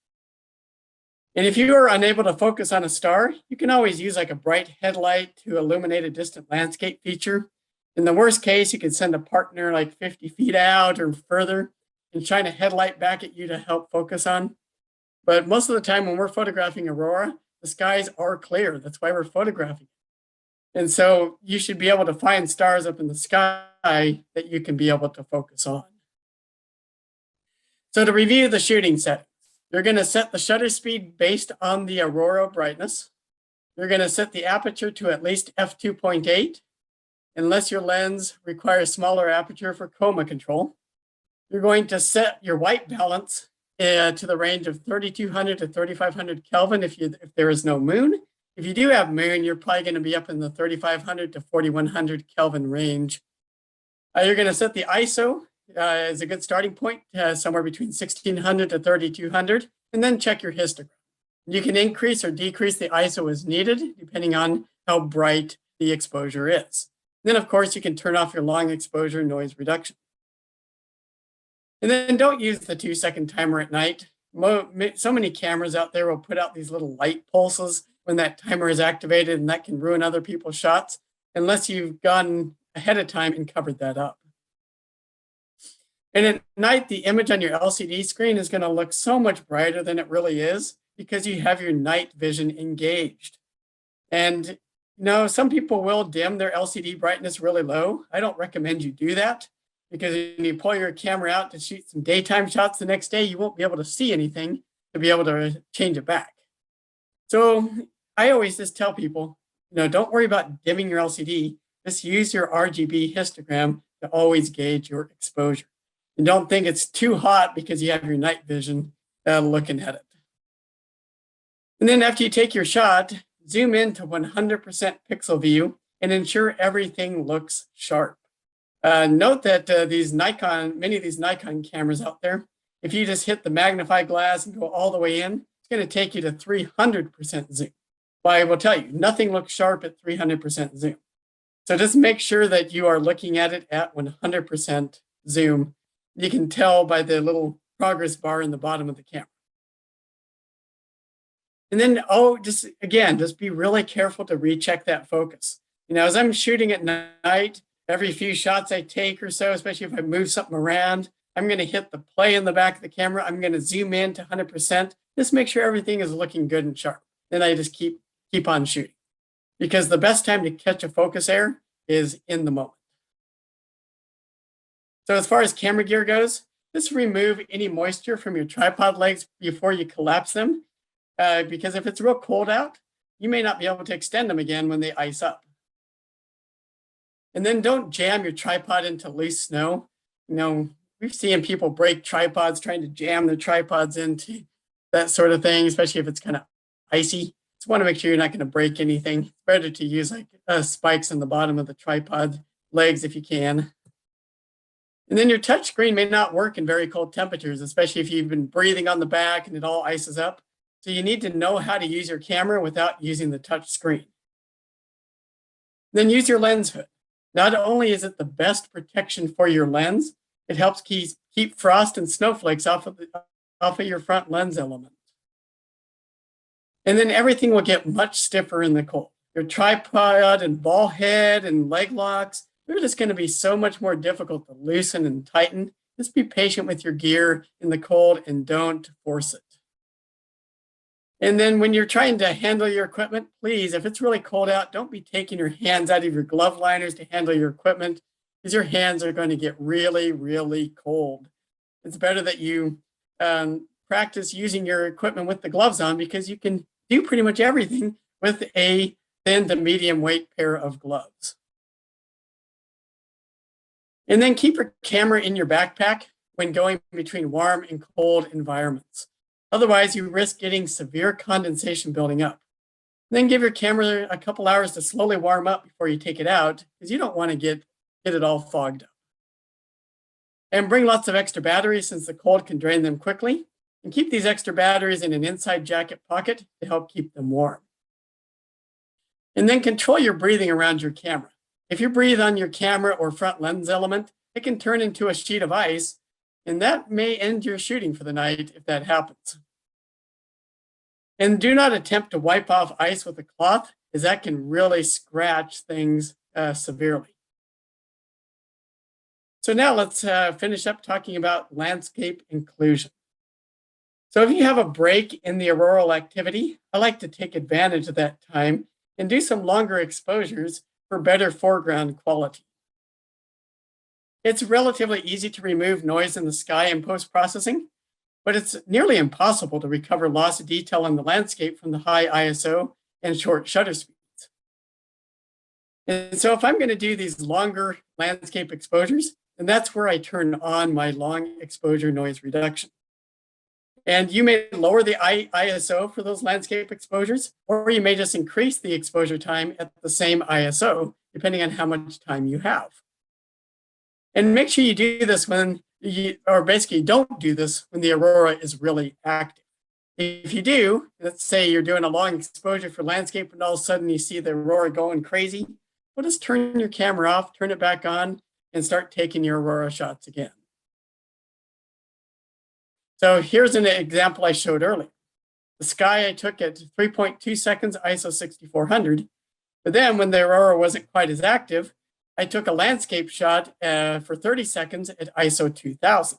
And if you are unable to focus on a star, you can always use like a bright headlight to illuminate a distant landscape feature. In the worst case, you can send a partner like 50 feet out or further and shine a headlight back at you to help focus on. But most of the time when we're photographing aurora, the skies are clear. That's why we're photographing. And so you should be able to find stars up in the sky that you can be able to focus on. So to review the shooting settings, you're going to set the shutter speed based on the aurora brightness. You're going to set the aperture to at least f2.8, unless your lens requires smaller aperture for chroma control. You're going to set your white balance to the range of 3200 to 3500 Kelvin if there is no moon. If you do have moon, you're probably going to be up in the 3500 to 4100 Kelvin range. You're going to set the ISO as a good starting point, somewhere between 1600 to 3200, and then check your histogram. You can increase or decrease the ISO as needed, depending on how bright the exposure is. Then, of course, you can turn off your long exposure noise reduction. And then don't use the 2-second timer at night. So many cameras out there will put out these little light pulses when that timer is activated, and that can ruin other people's shots unless you've gone ahead of time and covered that up. And at night, the image on your LCD screen is going to look so much brighter than it really is because you have your night vision engaged. And some people will dim their LCD brightness really low. I don't recommend you do that because when you pull your camera out to shoot some daytime shots the next day, you won't be able to see anything to be able to change it back. So I always just tell people, don't worry about dimming your LCD. Just use your RGB histogram to always gauge your exposure. And don't think it's too hot because you have your night vision looking at it. And then after you take your shot, zoom in to 100% pixel view and ensure everything looks sharp. Note that many of these Nikon cameras out there, if you just hit the magnifying glass and go all the way in, it's going to take you to 300% zoom. But I will tell you, nothing looks sharp at 300% zoom. So just make sure that you are looking at it at 100% zoom. You can tell by the little progress bar in the bottom of the camera. And then, just be really careful to recheck that focus. As I'm shooting at night, every few shots I take or so, especially if I move something around, I'm going to hit the play in the back of the camera. I'm going to zoom in to 100%. Just make sure everything is looking good and sharp. Then I just keep on shooting. Because the best time to catch a focus error is in the moment. So as far as camera gear goes, just remove any moisture from your tripod legs before you collapse them. Because if it's real cold out, you may not be able to extend them again when they ice up. And then don't jam your tripod into loose snow. We've seen people break tripods trying to jam their tripods into that sort of thing, especially if it's kind of icy. Just want to make sure you're not going to break anything. It's better to use spikes in the bottom of the tripod legs if you can. And then your touch screen may not work in very cold temperatures, especially if you've been breathing on the back and it all ices up. So you need to know how to use your camera without using the touch screen. Then use your lens hood. Not only is it the best protection for your lens, it helps keep frost and snowflakes off of your front lens element. And then everything will get much stiffer in the cold. Your tripod and ball head and leg locks, they're just going to be so much more difficult to loosen and tighten. Just be patient with your gear in the cold and don't force it. And then when you're trying to handle your equipment, please, if it's really cold out, don't be taking your hands out of your glove liners to handle your equipment because your hands are going to get really, really cold. It's better that you practice using your equipment with the gloves on because you can do pretty much everything with a thin to medium weight pair of gloves. And then keep your camera in your backpack when going between warm and cold environments. Otherwise, you risk getting severe condensation building up. Then give your camera a couple hours to slowly warm up before you take it out because you don't want to get it all fogged up. And bring lots of extra batteries since the cold can drain them quickly. And keep these extra batteries in an inside jacket pocket to help keep them warm. And then control your breathing around your camera. If you breathe on your camera or front lens element, it can turn into a sheet of ice, and that may end your shooting for the night if that happens. And do not attempt to wipe off ice with a cloth, as that can really scratch things severely. So now let's finish up talking about landscape inclusion. So if you have a break in the auroral activity, I like to take advantage of that time and do some longer exposures for better foreground quality. It's relatively easy to remove noise in the sky in post-processing, but it's nearly impossible to recover loss of detail in the landscape from the high ISO and short shutter speeds. And so if I'm going to do these longer landscape exposures, then that's where I turn on my long exposure noise reduction. And you may lower the ISO for those landscape exposures, or you may just increase the exposure time at the same ISO, depending on how much time you have. And make sure you do this don't do this when the aurora is really active. If you do, let's say you're doing a long exposure for landscape and all of a sudden you see the aurora going crazy, well, just turn your camera off, turn it back on, and start taking your aurora shots again. So here's an example I showed earlier. The sky I took at 3.2 seconds, ISO 6400. But then when the aurora wasn't quite as active, I took a landscape shot for 30 seconds at ISO 2000.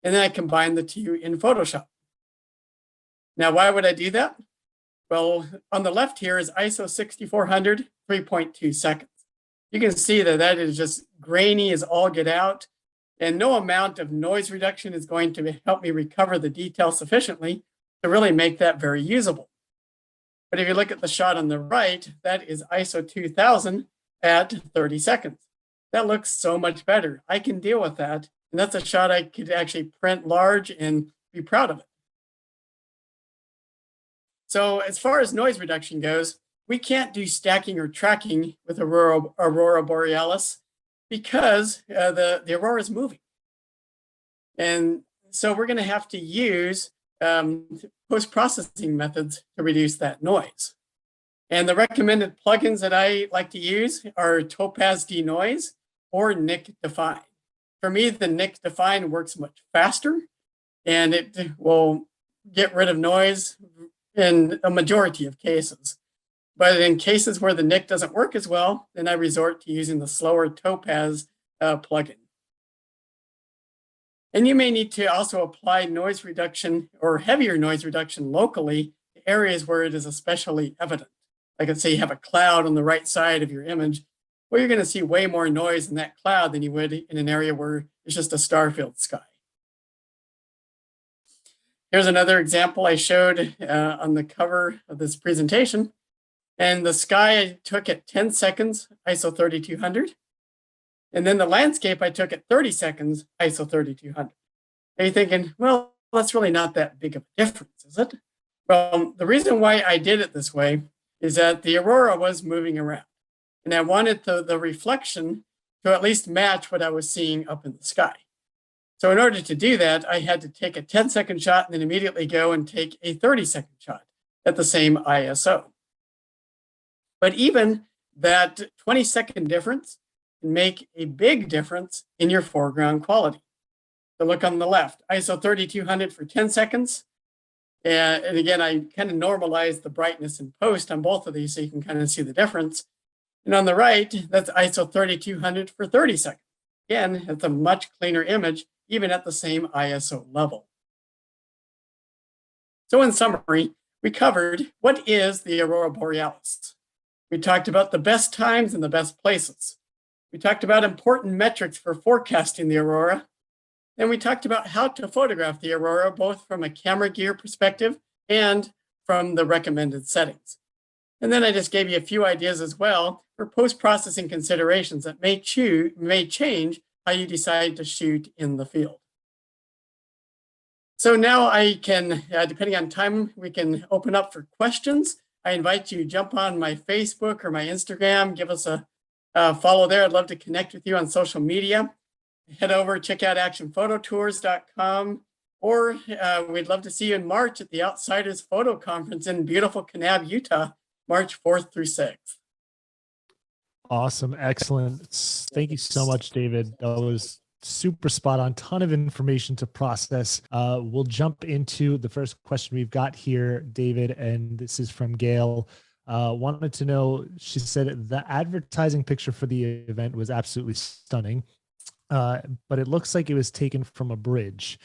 And then I combined the two in Photoshop. Now, why would I do that? Well, on the left here is ISO 6400, 3.2 seconds. You can see that that is just grainy as all get out, and no amount of noise reduction is going to help me recover the detail sufficiently to really make that very usable. But if you look at the shot on the right, that is ISO 2000 at 30 seconds. That looks so much better. I can deal with that. And that's a shot I could actually print large and be proud of it. So as far as noise reduction goes, we can't do stacking or tracking with Aurora Borealis because the Aurora is moving. And so we're going to have to use post-processing methods to reduce that noise. And the recommended plugins that I like to use are Topaz Denoise or Nick Define. For me, the Nick Define works much faster, and it will get rid of noise in a majority of cases. But in cases where the Nick doesn't work as well, then I resort to using the slower Topaz plugin. And you may need to also apply noise reduction or heavier noise reduction locally to areas where it is especially evident. Like let's say you have a cloud on the right side of your image, well, you're going to see way more noise in that cloud than you would in an area where it's just a star-filled sky. Here's another example I showed on the cover of this presentation. And the sky I took at 10 seconds, ISO 3200. And then the landscape I took at 30 seconds, ISO 3200. Are you thinking, well, that's really not that big of a difference, is it? Well, the reason why I did it this way is that the Aurora was moving around. And I wanted the reflection to at least match what I was seeing up in the sky. So in order to do that, I had to take a 10-second shot and then immediately go and take a 30-second shot at the same ISO. But even that 20-second difference can make a big difference in your foreground quality. So look on the left, ISO 3200 for 10 seconds. And again, I kind of normalized the brightness in post on both of these so you can kind of see the difference. And on the right, that's ISO 3200 for 30 seconds. Again, it's a much cleaner image, even at the same ISO level. So in summary, we covered what is the Aurora Borealis. We talked about the best times and the best places. We talked about important metrics for forecasting the Aurora. And we talked about how to photograph the Aurora, both from a camera gear perspective and from the recommended settings. And then I just gave you a few ideas as well for post-processing considerations that may change how you decide to shoot in the field. So now I can, depending on time, we can open up for questions. I invite you to jump on my Facebook or my Instagram, give us a follow there. I'd love to connect with you on social media. Head over, check out actionphototours.com, or we'd love to see you in March at the Outsiders Photo Conference in beautiful Kanab, Utah, March 4th through 6th. Awesome. Excellent. Thank you so much, David. That was super spot on. Ton of information to process. We'll jump into the first question we've got here, David, and this is from Gail. Wanted to know, she said the advertising picture for the event was absolutely stunning, but it looks like it was taken from a bridge.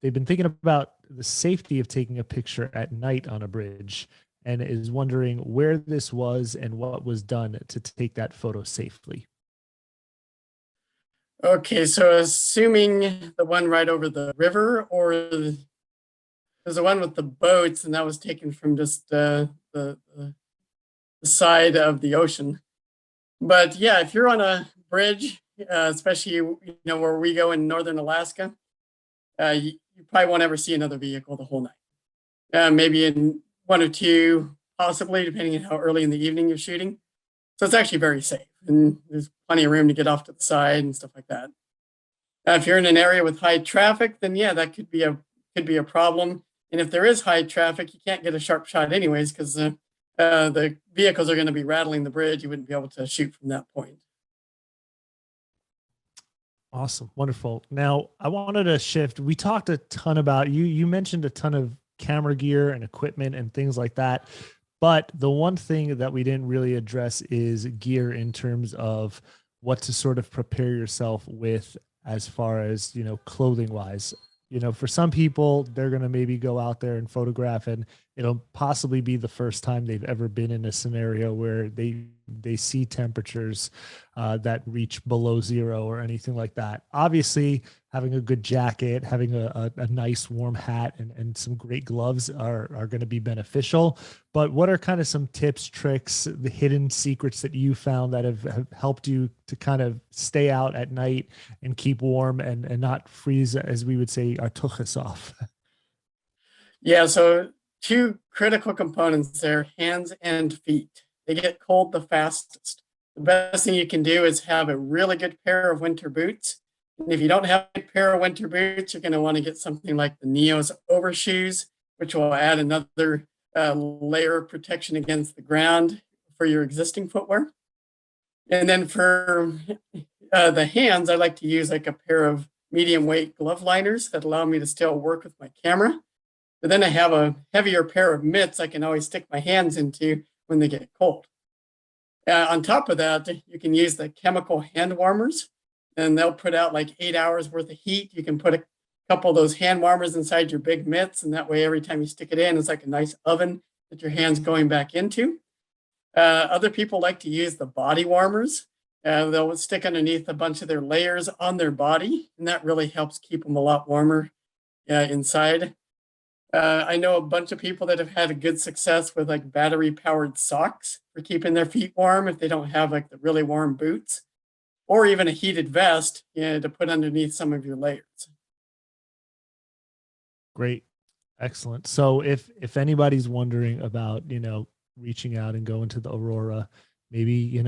They've been thinking about the safety of taking a picture at night on a bridge and is wondering where this was and what was done to take that photo safely. Okay, so assuming the one right over the river, or there's the one with the boats, and that was taken from just the side of the ocean. But yeah, if you're on a bridge, especially where we go in northern Alaska, you probably won't ever see another vehicle the whole night. Maybe in one or two, possibly, depending on how early in the evening you're shooting. So it's actually very safe, and there's plenty of room to get off to the side and stuff like that. If you're in an area with high traffic, then yeah, that could be a problem. And if there is high traffic, you can't get a sharp shot anyways, because the vehicles are going to be rattling the bridge. You wouldn't be able to shoot from that point. Awesome. Wonderful. Now, I wanted to shift. We talked a ton about, you mentioned a ton of camera gear and equipment and things like that. But the one thing that we didn't really address is gear in terms of what to sort of prepare yourself with as far as, clothing wise. For some people, they're going to maybe go out there and photograph, and it'll possibly be the first time they've ever been in a scenario where they see temperatures that reach below zero or anything like that. Obviously, having a good jacket, having a nice warm hat, and some great gloves are going to be beneficial. But what are kind of some tips, tricks, the hidden secrets that you found that have helped you to kind of stay out at night and keep warm and not freeze, as we would say, our tuchus off? Yeah, so two critical components there, hands and feet. They get cold the fastest. The best thing you can do is have a really good pair of winter boots. And if you don't have a pair of winter boots, you're going to want to get something like the Neo's overshoes, which will add another layer of protection against the ground for your existing footwear. And then for the hands, I like to use like a pair of medium weight glove liners that allow me to still work with my camera. But then I have a heavier pair of mitts I can always stick my hands into when they get cold. On top of that, you can use the chemical hand warmers, and they'll put out like 8 hours worth of heat. You can put a couple of those hand warmers inside your big mitts, and that way every time you stick it in, it's like a nice oven that your hand's going back into. Other people like to use the body warmers. They'll stick underneath a bunch of their layers on their body, and that really helps keep them a lot warmer inside. I know a bunch of people that have had a good success with like battery powered socks for keeping their feet warm if they don't have like the really warm boots, or even a heated vest to put underneath some of your layers. Great. Excellent. So if anybody's wondering about, reaching out and going to the Aurora, maybe,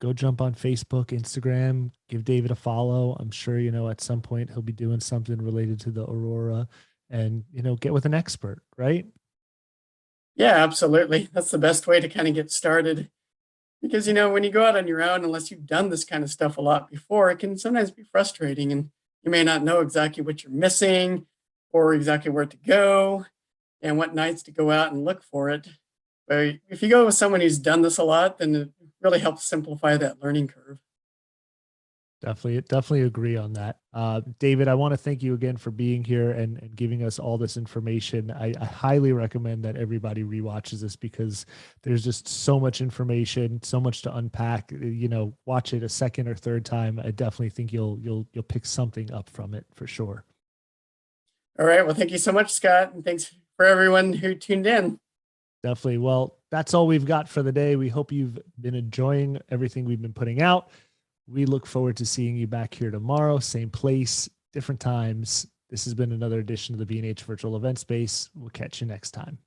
go jump on Facebook, Instagram, give David a follow. I'm sure, at some point he'll be doing something related to the Aurora, and, get with an expert, right? Yeah, absolutely. That's the best way to kind of get started. Because, when you go out on your own, unless you've done this kind of stuff a lot before, it can sometimes be frustrating, and you may not know exactly what you're missing or exactly where to go and what nights to go out and look for it. But if you go with someone who's done this a lot, then it really helps simplify that learning curve. Definitely agree on that. David, I want to thank you again for being here and giving us all this information. I highly recommend that everybody rewatches this, because there's just so much information, so much to unpack. Watch it a second or third time. I definitely think you'll pick something up from it for sure. All right. Well, thank you so much, Scott. And thanks for everyone who tuned in. Definitely. Well, that's all we've got for the day. We hope you've been enjoying everything we've been putting out. We look forward to seeing you back here tomorrow, same place, different times. This has been another edition of the B&H Virtual Event Space. We'll catch you next time.